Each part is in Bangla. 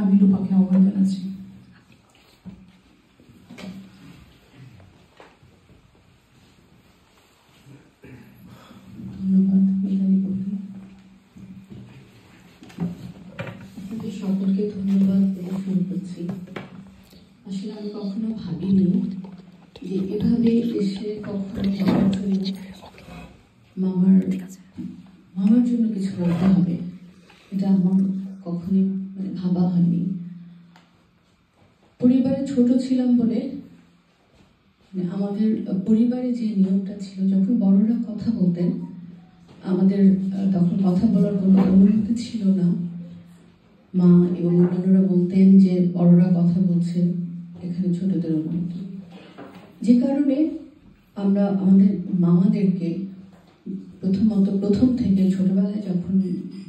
আমি রূপাকে আহ্বান জানাচ্ছি। ধন্যবাদ আপনাদের সকলকে ধন্যবাদ দিয়ে শুরু করছি। আসলে আমি কখনো ভাবিনি যে এভাবে এসে কখনো মামার জন্য কিছু বলতে হবে, এটা আমার কখনোই ভাবা হয়নি। পরিবারে ছোট ছিলাম বলে আমাদের পরিবারে যে নিয়মটা ছিল, যখন বড়রা কথা বলতেন আমাদের তখন কথা বলার কোনো অনুমতি ছিল না। মা এবং অন্যান্যরা বলতেন যে বড়রা কথা বলছে, এখানে ছোটদের অনুমতি। যে কারণে আমরা আমাদের মামাদেরকে প্রথম থেকে ছোটবেলায় যখন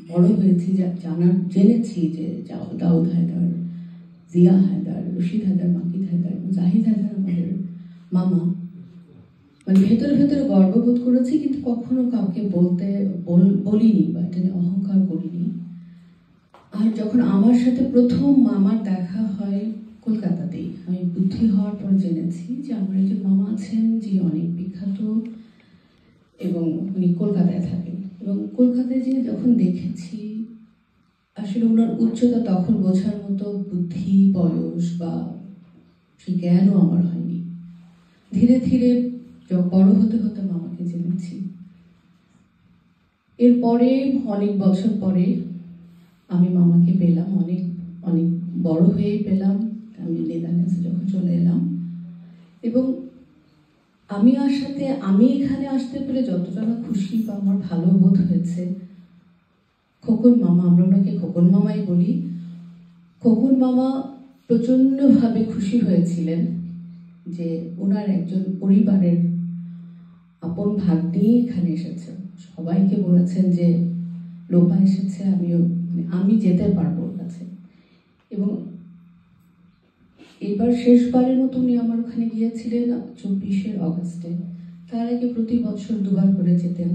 বড় হয়েছি জেনেছি যে দাউদ হায়দার, জিয়া হায়দার, রশিদ হায়দার, মাকিদ হায়দার, জাহিদ হায়দার আমাদের মামা, ভেতরে ভেতরে গর্ববোধ করেছি, কিন্তু কখনো কাউকে বলিনি বা এটা নিয়ে অহংকার করিনি। আর যখন আমার সাথে প্রথম মামার দেখা হয় কলকাতাতেই, আমি বুদ্ধি হওয়ার পর জেনেছি যে আমার একজন মামা আছেন যে অনেক বিখ্যাত এবং উনি কলকাতায় থাকেন। এবং কলকাতায় যে যখন দেখেছি, আসলে ওনার উচ্চতা তখন বোঝার মতো বুদ্ধি, বয়স বা সে জ্ঞানও আমার হয়নি। ধীরে ধীরে বড় হতে হতে মামাকে জেনেছি। এরপরে অনেক বছর পরে আমি মামাকে পেলাম, অনেক অনেক বড় হয়ে পেলাম। আমি নেদারল্যান্ডসে যখন চলে এলাম, এবং আমি এখানে আসতে পেরে যতটা না খুশি বা আমার ভালো বোধ হয়েছে, খোকন মামা, আমরা ওনাকে খোকন মামাই বলি, খোকন মামা প্রচণ্ডভাবে খুশি হয়েছিলেন যে ওনার একজন পরিবারের আপন ভাগ্নি এখানে এসেছে। সবাইকে বলেছেন যে লোপা এসেছে, আমি যেতে পারবো ওর কাছে। এবং এবার শেষবারের মতো উনি আমার ওখানে গিয়েছিলেন 24শে অগস্টে। তার আগে প্রতি বছর দুবার করে যেতেন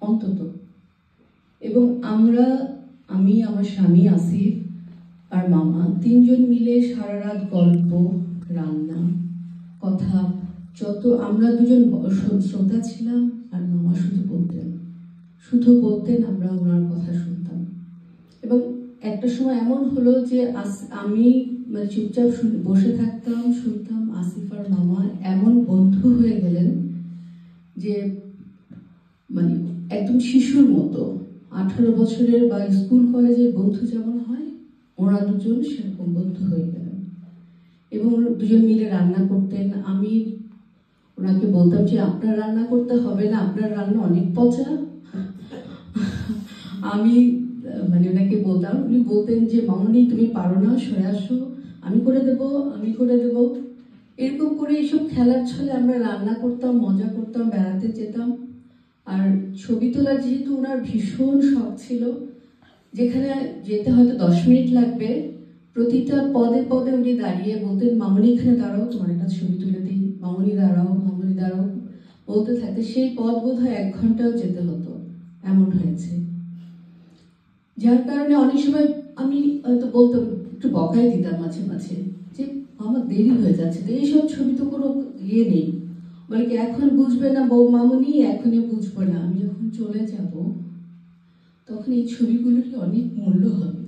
অন্তত। এবং আমি, আমার স্বামী আসিফ আর মামা তিনজন মিলে সারা রাত গল্প, রান্না, কথা, আমরা দুজন শ্রোতা ছিলাম আর মামা শুধু বলতেন, আমরা ওনার কথা শুনতাম। এবং একটা সময় এমন হলো যে আমি চুপচাপ বসে থাকতাম, শুনতাম। আসিফ আর মামা এমন বন্ধু হয়ে গেলেন যে একদম শিশুর মতো, 18 বছরের বা স্কুল কলেজের বন্ধু যেমন হয়, ওরা দুজন সেরকম বন্ধু হয়ে গেলেন। এবং দুজন মিলে রান্না করতেন। আমি ওনাকে বলতাম যে আপনার রান্না করতে হবে না, আপনার রান্না অনেক পচা। আমি ওনাকে বলতাম, উনি বলতেন যে মামনি তুমি পারো না, সরে আসো, আমি করে দেব। এরকম করে এইসব খেলার ছলে আমরা রান্না করতাম, মজা করতাম, বেড়াতে যেতাম। আর ছবি তোলার যেহেতু ওনার ভীষণ শখ ছিল, যেখানে যেতে হয়তো 10 মিনিট লাগবে, প্রতিটা পদে পদে উনি দাঁড়িয়ে বলতেন মামনি এখানে দাঁড়াও, তোমার একটা ছবি তুলে দিই, মামনি দাঁড়াও বলতে থাকতে সেই পথ বোধ হয় 1 ঘন্টাও যেতে হতো, এমন হয়েছে। যার কারণে অনেক সময় আমি হয়তো বলতাম, একটু বকাই দিতাম মাঝে মাঝে যে আমার দেরি হয়ে যাচ্ছে, তো এইসব ছবি তো কোনো ইয়ে নেই, বলে কি এখন বুঝবে না বউ মামনি, এখনই বুঝবো না, আমি যখন চলে যাব তখন এই ছবিগুলোর অনেক মূল্য হবে।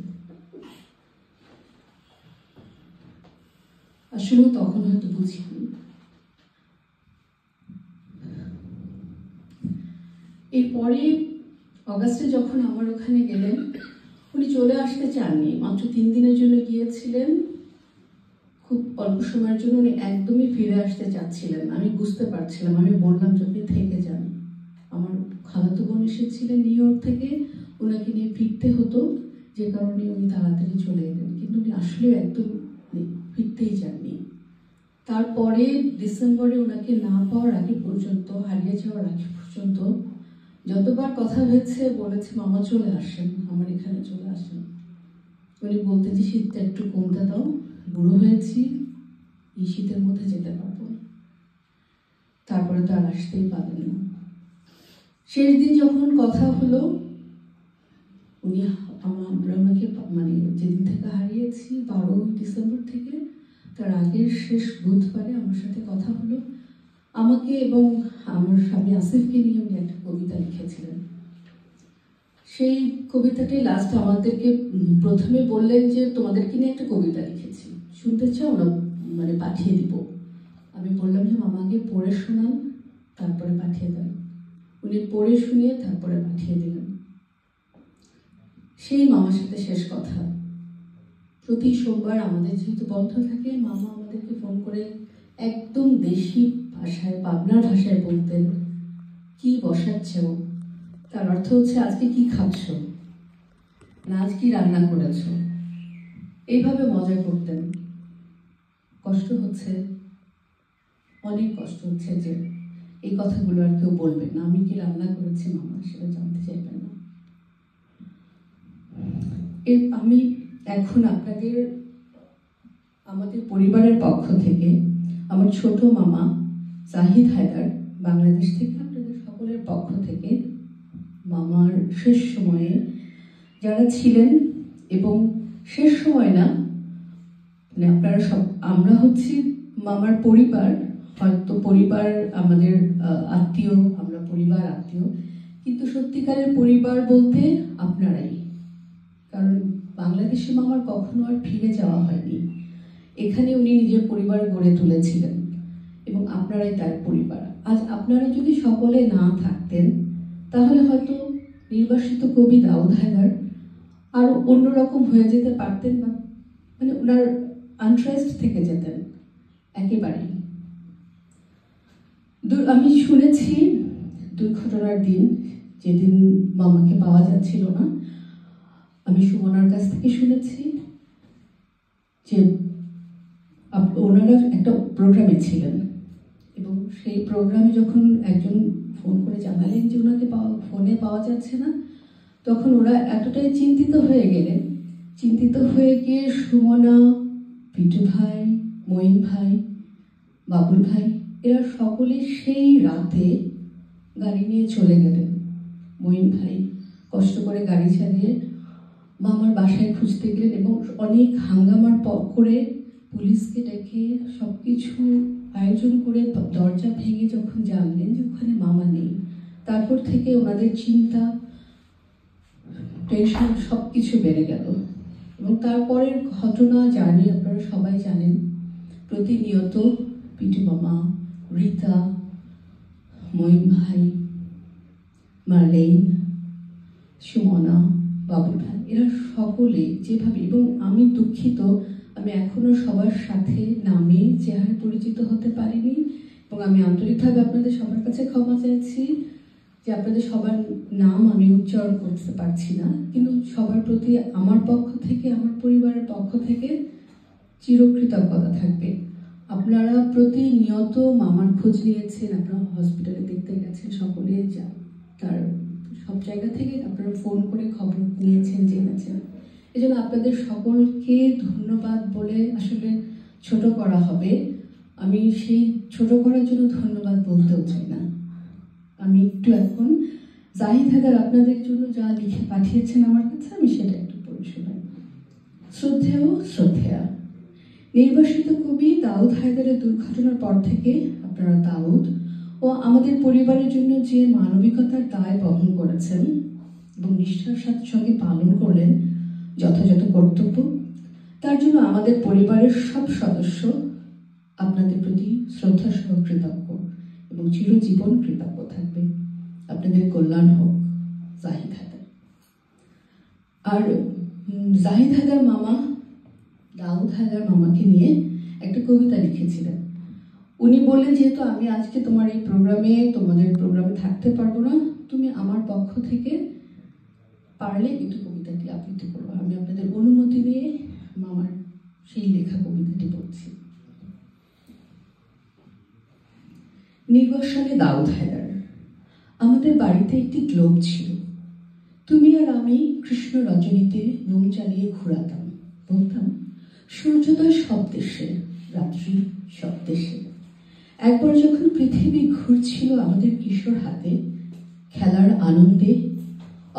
আসলেও তখন হয়তো বুঝিনি। এরপরে অগাস্টে যখন আমার ওখানে গেলেন, উনি চলে আসতে চাননি, মাত্র 3 দিনের জন্য গিয়েছিলেন, খুব অল্প সময়ের জন্য। উনি একদমই ফিরে আসতে চাচ্ছিলেন না, আমি বুঝতে পারছিলাম। আমি বললাম যে আপনি থেকে যান। আমার খালাতো বোন এসেছিলেন নিউ ইয়র্ক থেকে, ওনাকে নিয়ে ফিরতে হতো, যে কারণে উনি তাড়াতাড়ি চলে এলেন। কিন্তু উনি আসলেও একদম ফিরতেই চাননি। তারপরে ডিসেম্বরে ওনাকে না পাওয়ার আগে পর্যন্ত, হারিয়ে যাওয়ার আগে পর্যন্ত যতবার কথা হয়েছে বলেছে মামা চলে আসেন, আমার এখানে চলে আসেন। উনি বলতেন যে শীতটা একটু কমতে দাও, বুড়ো হয়েছি, এই শীতের মধ্যে যেতে পারবো। তারপরে তো আর আসতেই পারলেন না। শেষ দিন যখন কথা হলো, উনি আমরা ওনাকে মানে যেদিন থেকে হারিয়েছি 12 ডিসেম্বর থেকে তার আগের শেষ বুধবারে আমার সাথে কথা হলো। আমাকে এবং আমার স্বামী আসিফকে নিয়ে উনি একটা কবিতা লিখেছিলেন। সেই কবিতাটি লাস্ট আমাদেরকে প্রথমে বললেন যে তোমাদেরকে নিয়ে একটা কবিতা লিখেছি, শুনতে চাও না? মানে পাঠিয়ে দিব। আমি বললাম যে মামাকে পড়ে শোনান, তারপরে পাঠিয়ে দেন। উনি পড়ে শুনিয়ে তারপরে পাঠিয়ে দিলেন। সেই মামার সাথে শেষ কথা। প্রতি সোমবার আমাদের যেহেতু বন্ধ থাকে, মামা আমাদেরকে ফোন করে একদম দেশি ভাষায়, পাবনার ভাষায় বলতেন, কি বসাচ্ছ? তার অর্থ হচ্ছে আজকে কি খাচ্ছ, না আজ কি রান্না করেছ। এইভাবে মজা করতেন। কষ্ট হচ্ছে, অনেক কষ্ট হচ্ছে যে এই কথাগুলো আর কেউ বলবেন না। আমি কি রান্না করেছি মামা সেটা জানতে চাইবেন না। আমি এখন আপনাদের আমাদের পরিবারের পক্ষ থেকে আমার ছোট মামা জাহিদ হায়দার বাংলাদেশ থেকে আপনাদের সকলের পক্ষ থেকে মামার শেষ সময়ে যারা ছিলেন, এবং শেষ সময় না, মানে আপনারা সব, আমরা হচ্ছি মামার পরিবার, হয়তো পরিবার আমাদের আত্মীয়, আমরা পরিবার আত্মীয়, কিন্তু সত্যিকারের পরিবার বলতে আপনারাই। কারণ বাংলাদেশে মামার কখনো আর ফিরে যাওয়া হয়নি। এখানে উনি নিজের পরিবার গড়ে তুলেছিলেন এবং আপনারাই তার পরিবার। আজ আপনারা যদি সকলে না থাকতেন তাহলে হয়তো নির্বাসিত কবি দাউদ হায়দার আরো অন্যরকম হয়ে যেতে পারতেন, বা মানে ওনার আনট্রেস্ট থেকে যেতেন একেবারেই। আমি শুনেছি দুর্ঘটনার দিন, যেদিন মামাকে পাওয়া যাচ্ছিল না, আমি সুমনার কাছ থেকে শুনেছি যে ওনারা একটা প্রোগ্রামে ছিলেন এবং সেই প্রোগ্রামে যখন একজন ফোন করে জানালেন যে ওনাকে ফোনে পাওয়া যাচ্ছে না, তখন ওরা এতটাই চিন্তিত হয়ে গেলেন। চিন্তিত হয়ে গিয়ে সুমনা, পিটু ভাই, মঈন ভাই, বাবুল ভাই, এরা সকলে সেই রাতে গাড়ি নিয়ে চলে গেলেন। মঈন ভাই কষ্ট করে গাড়ি চালিয়ে মামার বাসায় খুঁজতে গেলেন এবং অনেক হাঙ্গামার পর করে পুলিশকে ডেকে সবকিছু আয়োজন করে দরজা ভেঙে যখন জানলেন যে ওখানে মামা নেই, তারপর থেকে ওনাদের চিন্তা, টেনশন সবকিছু বেড়ে গেল। এবং তারপরের ঘটনা জানি আপনারা সবাই জানেন। প্রতিনিয়ত পিটু মামা, রীতা, মঈন ভাই, মার্লেন, সুমনা, বাবুল ভাই, এরা সকলে যেভাবে, এবং আমি দুঃখিত আমি এখনো সবার সাথে নামে চেহারা পরিচিত হতে পারিনি, এবং আমি আন্তরিকভাবে আপনাদের সবার কাছে ক্ষমা চাইছি যে আপনাদের সবার নাম আমি উচ্চারণ করতে পারছি না। কিন্তু সবার প্রতি আমার পক্ষ থেকে, আমার পরিবারের পক্ষ থেকে চিরকৃতজ্ঞতা থাকবে। আপনারা প্রতিনিয়ত মামার খোঁজ নিয়েছেন, আপনারা হসপিটালে দেখতে গেছেন, সকলে যা তার সব জায়গা থেকে আপনারা ফোন করে খবর নিয়েছেন, জেনেছেন। এই জন্য আপনাদের সকলকে ধন্যবাদ বলে আসলে ছোট করা হবে। আমি সেই ছোট করার জন্য ধন্যবাদ বলতেও চাই না। আমি একটু এখন জাহিদ হায়দার আপনাদের জন্য যা লিখে পাঠিয়েছেন আমার কাছে, আমি সেটা একটু পড়ে শোনাই। শ্রদ্ধেয় শ্রদ্ধেয়া, নির্বাসিত কবি দাউদ হায়দারের দুর্ঘটনার পর থেকে আপনারা দাউদ ও আমাদের পরিবারের জন্য যে মানবিকতার দায় বহন করেছেন এবং নিষ্ঠার সঙ্গে পালন করলেন যথাযথ কর্তব্য, তার জন্য আমাদের পরিবারের সব সদস্য আপনাদের প্রতি শ্রদ্ধা সহ কৃতজ্ঞ এবং চিরজীবন কৃতজ্ঞ থাকবে। আপনাদের কল্যাণ হোক। জাহিদ হায়দার। আর জাহিদ হায়দার মামা দাউদ হায়দার মামাকে নিয়ে একটা কবিতা লিখেছিলেন। উনি বললেন, যেহেতু আমি আজকে তোমাদের প্রোগ্রামে থাকতে পারবো না, তুমি আমার পক্ষ থেকে পারলে একটু কবিতাটি আবৃত্তি করবো। আমি আপনাদের অনুমতি নিয়ে মামার সেই লেখা কবিতাটি পড়ছি। নির্বাসনে দাউদ হায়দার। আমাদের বাড়িতে একটি গ্লোব ছিল। তুমি আর আমি কৃষ্ণ রজনীতে মোম জ্বালিয়ে ঘোরাতাম। বলতাম, সূর্যোদয় সব দেশে, রাত্রি সব দেশে। একবার যখন পৃথিবী ঘুরছিল আমাদের কিশোর হাতে, খেলার আনন্দে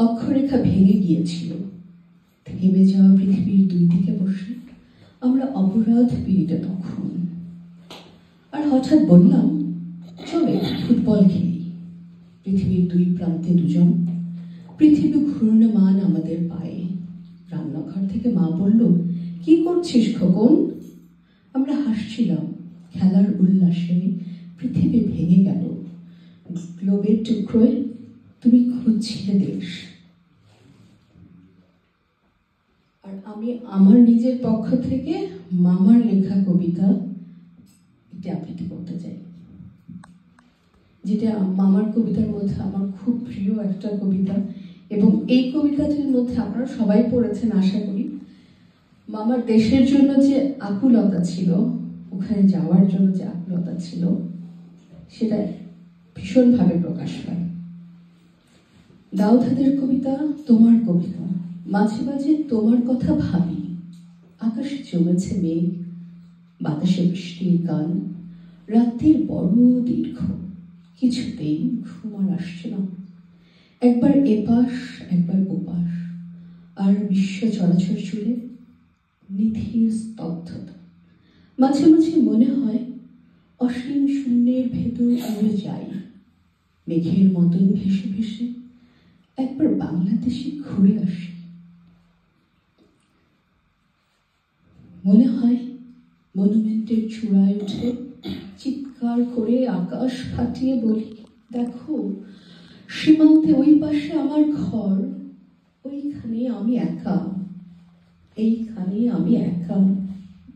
অক্ষরেখা ভেঙে গিয়েছিল। থেমে যাওয়া পৃথিবীর দুই দিকে বসে আমরা অপরাধ পীড়িত তখন। আর হঠাৎ বললাম, চলে ফুটবল খেলি। পৃথিবীর দুই প্রান্তে দুজন, পৃথিবী ঘূর্ণমান আমাদের পায়ে। রান্নাঘর থেকে মা বলল, কি করছিস খোকন? আমরা হাসছিলাম। খেলার উল্লাসে পৃথিবী ভেঙে গেল। গ্লোবের টুকরোয় তুমি খুঁজছিলে দেশ। আর আমি আমার নিজের পক্ষ থেকে মামার লেখা কবিতা একটি আবৃত্তি করতে চাই, যেটা মামার কবিতার মধ্যে আমার খুব প্রিয় একটা কবিতা, এবং এই কবিতাটির মধ্যে আপনারা সবাই পড়েছেন আশা করি। মামার দেশের জন্য যে আকুলতা ছিল, ওখানে যাওয়ার জন্য যে আকুলতা ছিল, সেটা ভীষণভাবে প্রকাশ পায়। দাউদাদের কবিতা, তোমার কবিতা। মাঝে মাঝে তোমার কথা ভাবি। আকাশে জমেছে মেঘ, বাতাসে বৃষ্টির গান। রাত্রির বড় দীর্ঘ, কিছুতেই ঘুম আর আসছে না। একবার এপাশ একবার ওপাশ, আর বিশ্ব চলাচল জুড়ে নিধির স্তব্ধতা। মাঝে মাঝে মনে হয় অসীম শূন্যের ভেতর উড়ে যাই, মেঘের মতন ভেসে ভেসে একবার বাংলাদেশে ঘুরে আসি। মনে হয় মনুমেন্টের চূড়ায় উঠে চিৎকার করে আকাশ ফাটিয়ে বলি, দেখো সীমান্তে ওই পাশে আমার ঘর, ওইখানে আমি একা, এইখানে আমি একা,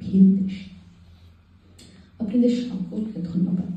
ভিন দেশে। আপনাদের সকলকে ধন্যবাদ।